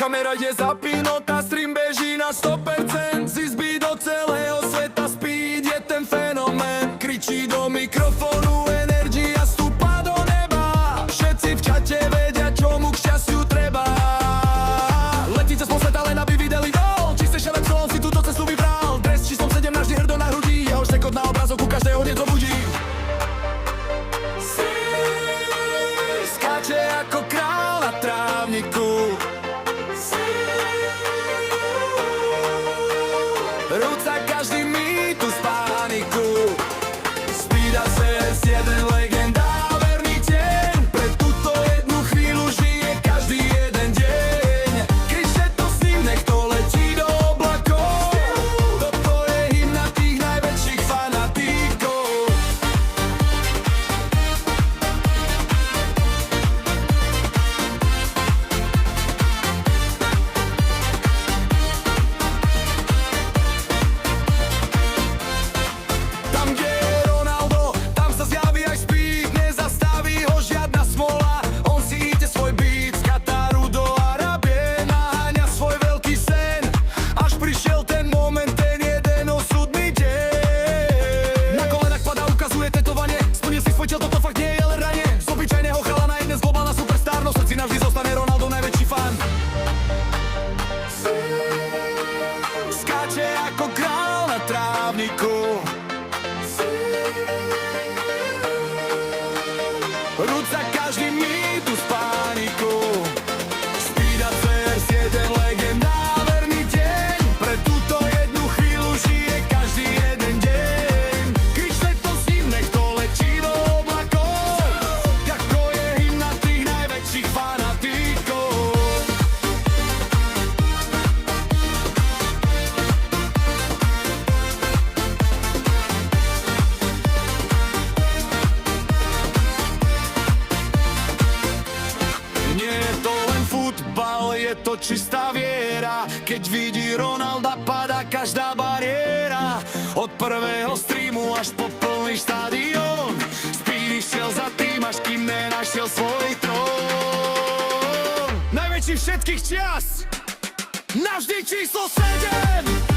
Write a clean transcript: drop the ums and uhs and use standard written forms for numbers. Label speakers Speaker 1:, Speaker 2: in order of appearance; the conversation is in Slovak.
Speaker 1: Kamera je zapínutá, stream beží na 100%. Z izby do celého sveta speed je ten fenomén. Kričí do mikrofónu, energia stúpa do neba. Všetci v čate vedia, čo mu k šťastiu treba. Letí cez pol sveta, len aby videli gól. Čistejšie lepšou, on si túto cestu vybral. Dres číslom 7 navždy hrdo na hrudi. Jeho štekot na obrazovku každého hneď zobudí. Skáče ako král na trávniku. Rúca každý mýtus pániku. Speed a CS1 legenda, verný tieň. Pre túto jednu chvíľu žije každý jeden deň. Kričte to s ním, nech to letí do oblakov. Toto je hymna tých najväčších fanatíkov. Tam, kde je Ronaldo, tam sa zjaví aj Speed. Nezastaví ho žiadna smola, on si ide svoj beat. Z Kataru do Arábie naháňa svoj veľký sen. Až prišiel ten moment, ten jeden osudný deň. Na kolenách padá, ukazuje tetovanie. Splnil si svoj cieľ, toto fakt nie je len ranie. Z obyčajného chalana je dnes globálna superstar. No v srdci navždy zostane Ronaldo najväčší fan. Skáče ako král na trávniku. Rúca každý mýtus pániku. Speed a CS1 legenda, verný deň. Pre túto jednu chvíľu žije každý jeden deň. Kričte to s ním, nech to letí do oblakov. Ako je hymna tých najväčších fanatíkov. Nie je to len futbal, je to čistá viera. Keď vidí Ronalda, padá každá bariéra. Od prvého streamu až po plný štadión. Speedy šiel za tým, až kým nenašiel svoj trón. Najväčší všetkých čias, navždy číslo 7.